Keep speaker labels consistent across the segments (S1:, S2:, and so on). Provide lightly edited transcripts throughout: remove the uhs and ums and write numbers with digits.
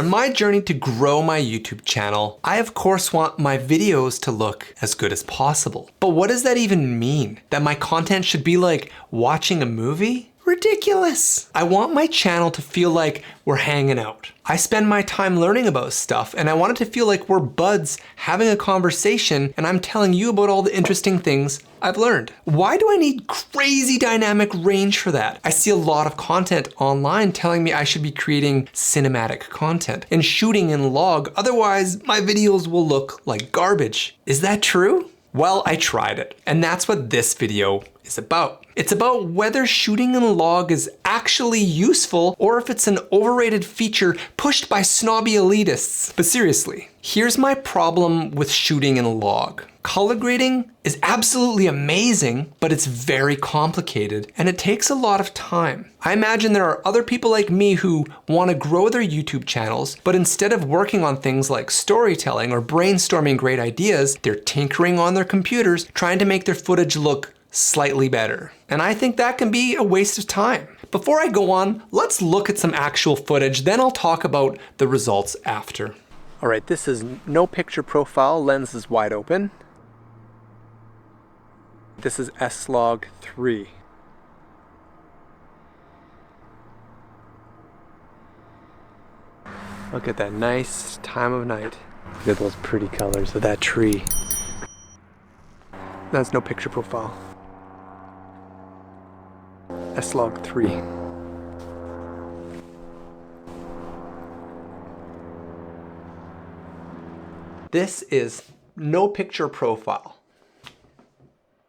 S1: On my journey to grow my YouTube channel, I of course want my videos to look as good as possible. But what does that even mean? That my content should be like watching a movie? Ridiculous! I want my channel to feel like we're hanging out. I spend my time learning about stuff and I want it to feel like we're buds having a conversation and I'm telling you about all the interesting things I've learned. Why do I need crazy dynamic range for that? I see a lot of content online telling me I should be creating cinematic content and shooting in log, otherwise my videos will look like garbage. Is that true? Well, I tried it, and that's what this video is about. It's about whether shooting in log is actually useful or if it's an overrated feature pushed by snobby elitists. But seriously, here's my problem with shooting in log. Color grading is absolutely amazing, but it's very complicated and it takes a lot of time. I imagine there are other people like me who want to grow their YouTube channels, but instead of working on things like storytelling or brainstorming great ideas, they're tinkering on their computers trying to make their footage look slightly better. And I think that can be a waste of time. Before I go on, let's look at some actual footage, then I'll talk about the results after. All right, this is no picture profile, lens is wide open. This is S-Log 3. Look at that nice time of night. Look at those pretty colors of that tree. That's no picture profile. S-Log 3. This is no picture profile.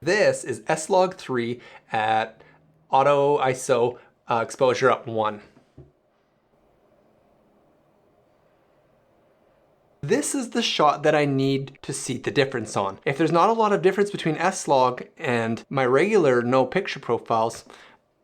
S1: This is S-Log 3 at auto ISO exposure up 1. This is the shot that I need to see the difference on. If there's not a lot of difference between S-Log and my regular no picture profiles,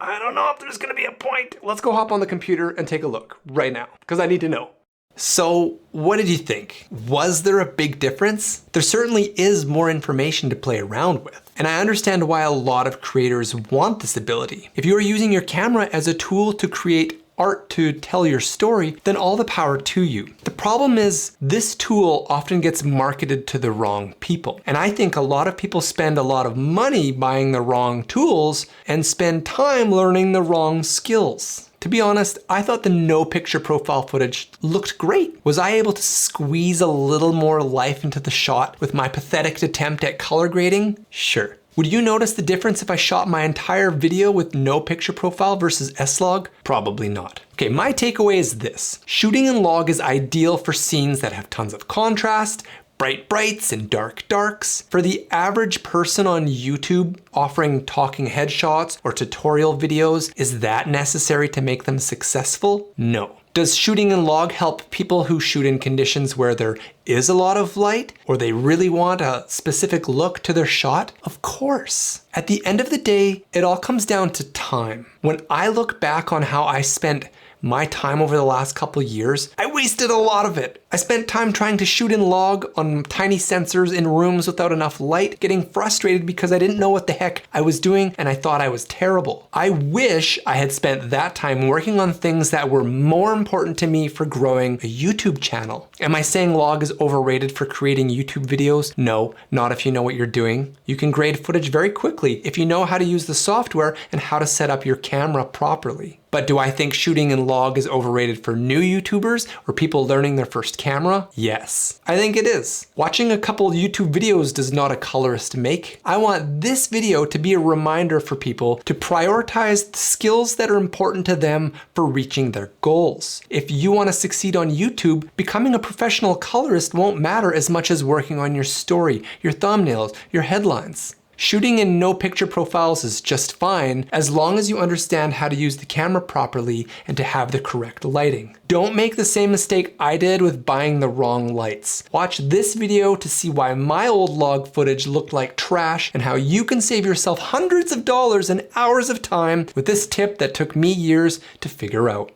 S1: I don't know if there's gonna be a point. Let's go hop on the computer and take a look right now, because I need to know. So what did you think? Was there a big difference? There certainly is more information to play around with. And I understand why a lot of creators want this ability. If you are using your camera as a tool to create art to tell your story, then all the power to you. The problem is this tool often gets marketed to the wrong people. And I think a lot of people spend a lot of money buying the wrong tools and spend time learning the wrong skills. To be honest, I thought the no picture profile footage looked great. Was I able to squeeze a little more life into the shot with my pathetic attempt at color grading? Sure. Would you notice the difference if I shot my entire video with no picture profile versus S-Log? Probably not. Okay, my takeaway is this. Shooting in log is ideal for scenes that have tons of contrast, bright brights and dark darks. For the average person on YouTube offering talking headshots or tutorial videos, is that necessary to make them successful? No. Does shooting in log help people who shoot in conditions where there is a lot of light or they really want a specific look to their shot? Of course. At the end of the day, it all comes down to time. When I look back on how I spent my time over the last couple years, I wasted a lot of it. I spent time trying to shoot in log on tiny sensors in rooms without enough light, getting frustrated because I didn't know what the heck I was doing and I thought I was terrible. I wish I had spent that time working on things that were more important to me for growing a YouTube channel. Am I saying log is overrated for creating YouTube videos? No, not if you know what you're doing. You can grade footage very quickly if you know how to use the software and how to set up your camera properly. But do I think shooting in log is overrated for new YouTubers or people learning their first camera? Yes, I think it is. Watching a couple YouTube videos does not a colorist make. I want this video to be a reminder for people to prioritize the skills that are important to them for reaching their goals. If you want to succeed on YouTube, becoming a professional colorist won't matter as much as working on your story, your thumbnails, your headlines. Shooting in no picture profiles is just fine as long as you understand how to use the camera properly and to have the correct lighting. Don't make the same mistake I did with buying the wrong lights. Watch this video to see why my old log footage looked like trash and how you can save yourself hundreds of dollars and hours of time with this tip that took me years to figure out.